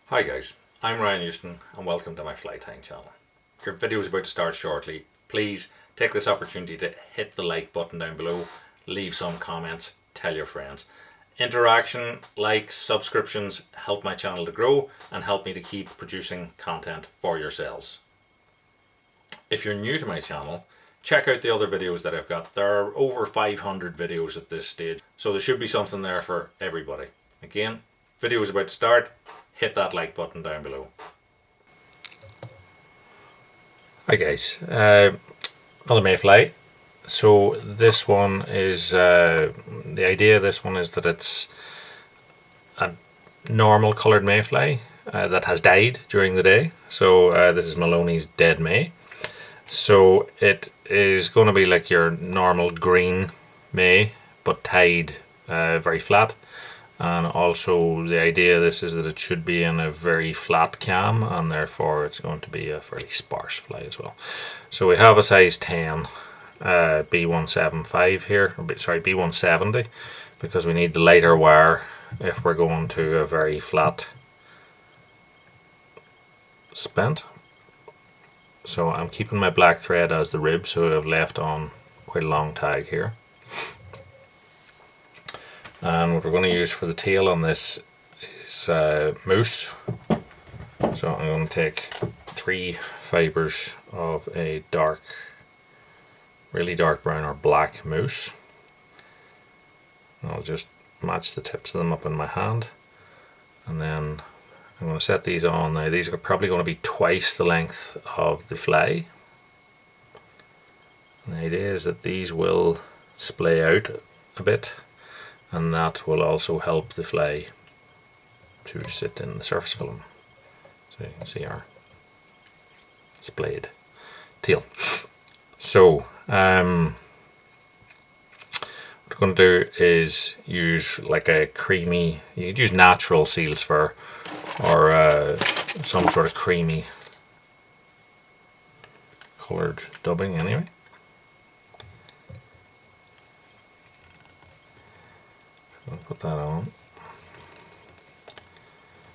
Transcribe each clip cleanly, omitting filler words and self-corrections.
Hi guys, I'm Ryan Houston and welcome to my fly tying channel. Your video is about to start shortly. Please take this opportunity to hit the like button down below, leave some comments, tell your friends. Interaction, likes, subscriptions help my channel to grow and help me to keep producing content for yourselves. If you're new to my channel, check out the other videos that I've got. There are over 500 videos at this stage, so there should be something there for everybody. Again, video is about to start. Hit that like button down below. Hi guys, another Mayfly. So this one is, the idea of this one is that it's a normal coloured Mayfly that has died during the day. So this is Maloneys Dead May. So it is going to be like your normal green May, but tied very flat. And also the idea of this is that it should be in a very flat cam, and therefore it's going to be a fairly sparse fly as well. So we have a size 10 B175 here, sorry, B170, because we need the lighter wire if we're going to a very flat spent. So I'm keeping my black thread as the rib, so I've left on quite a long tag here. And what we're going to use for the tail on this is mousse. So I'm going to take 3 fibres of a dark, really dark brown or black mousse. And I'll just match the tips of them up in my hand. And then I'm going to set these on. Now these are probably going to be twice the length of the fly. And the idea is that these will splay out a bit, and that will also help the fly to sit in the surface film. So you can see our splayed tail. So what we're going to do is use like a creamy, you could use natural seal's fur or some sort of creamy coloured dubbing anyway. I'll put that on,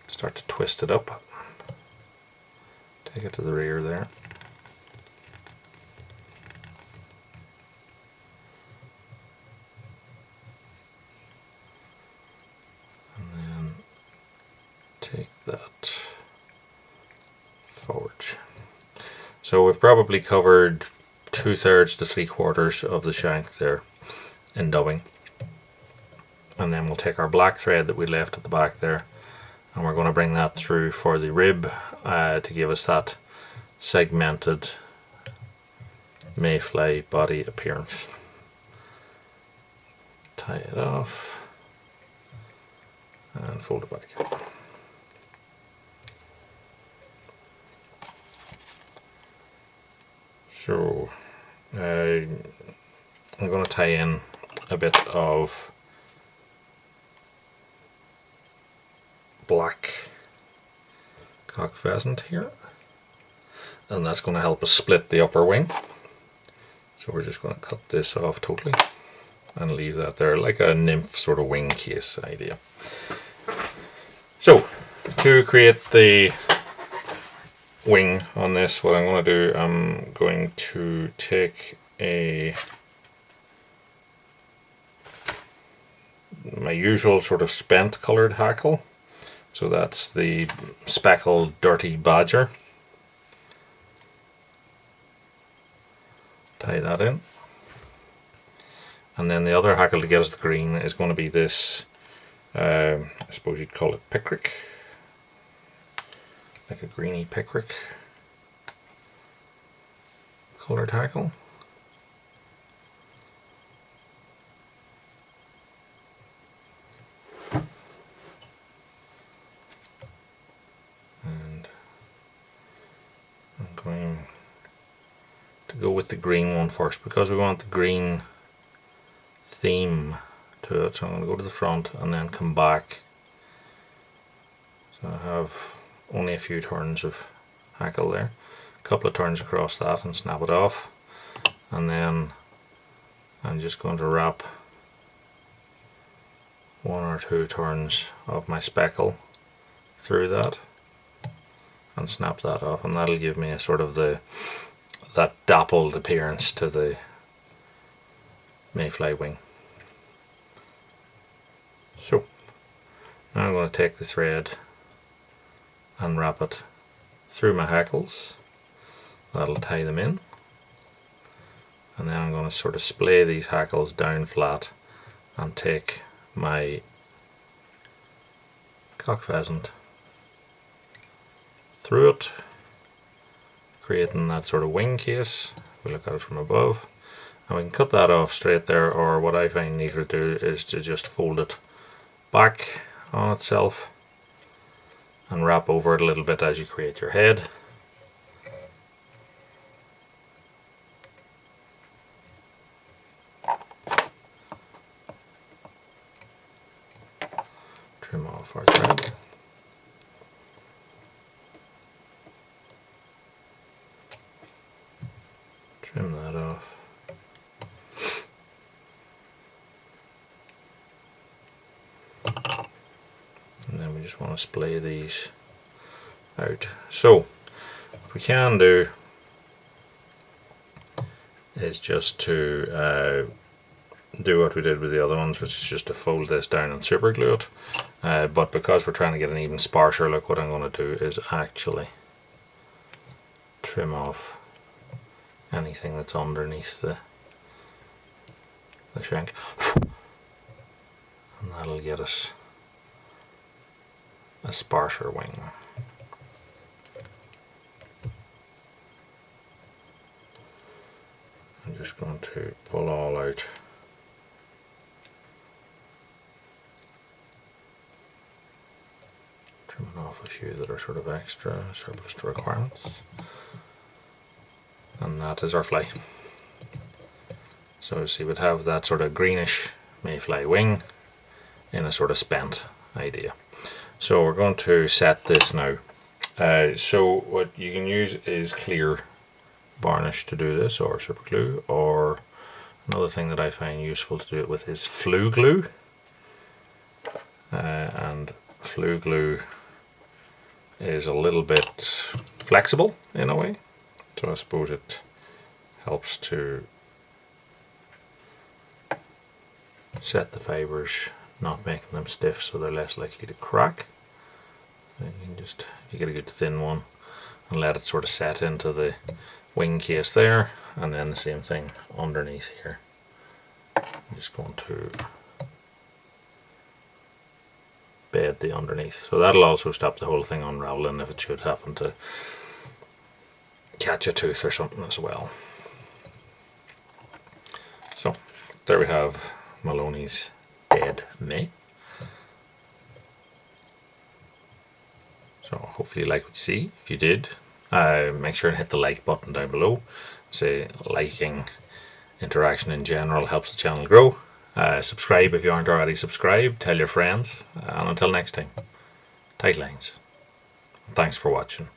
start to twist it up, take it to the rear there, and then take that forward. So we've probably covered 2/3 to 3/4 of the shank there in dubbing. And then we'll take our black thread that we left at the back there, and we're going to bring that through for the rib to give us that segmented Mayfly body appearance. Tie it off and fold it back. So I'm going to tie in a bit of black cock pheasant here, and that's going to help us split the upper wing. So we're just going to cut this off totally and leave that there like a nymph sort of wing case idea. So to create the wing on this, what I'm going to do, I'm going to take my usual sort of spent coloured hackle. So that's the speckled dirty badger. Tie that in. And then the other hackle to get us the green is going to be this, I suppose you'd call it picric. Like a greeny picric coloured hackle. Going to go with the green one first because we want the green theme to it. So I'm going to go to the front and then come back. So I have only a few turns of hackle there, a couple of turns across that and snap it off, and then I'm just going to wrap 1 or 2 turns of my speckle through that and snap that off, and that'll give me a sort of that dappled appearance to the Mayfly wing. So now I'm going to take the thread and wrap it through my hackles. That'll tie them in, and then I'm going to sort of splay these hackles down flat and take my cock pheasant through it, creating that sort of wing case. We look at it from above, and we can cut that off straight there, or what I find neater to do is to just fold it back on itself and wrap over it a little bit as you create your head. Trim off our thread. Trim that off. And then we just want to splay these out. So what we can do is just to do what we did with the other ones, which is just to fold this down and super glue it. But because we're trying to get an even sparser look, what I'm going to do is actually trim off anything that's underneath the shank, and that'll get us a sparser wing. I'm just going to pull all out. Trimming off a few that are sort of extra surplus to requirements. And that is our fly. So see, we'd have that sort of greenish Mayfly wing in a sort of spent idea. So we're going to set this now. So what you can use is clear varnish to do this, or super glue, or another thing that I find useful to do it with is flue glue. And flue glue is a little bit flexible in a way, so I suppose it helps to set the fibres, not making them stiff so they're less likely to crack. And you can just, you get a good thin one and let it sort of set into the wing case there, and then the same thing underneath here. I'm just going to bed the underneath, so that'll also stop the whole thing unraveling if it should happen to catch a tooth or something as well. So there we have Maloneys Dead May. So hopefully you like what you see. If you did, make sure and hit the like button down below. Say liking, interaction in general helps the channel grow. Subscribe if you aren't already subscribed. Tell your friends. And until next time, tight lines. Thanks for watching.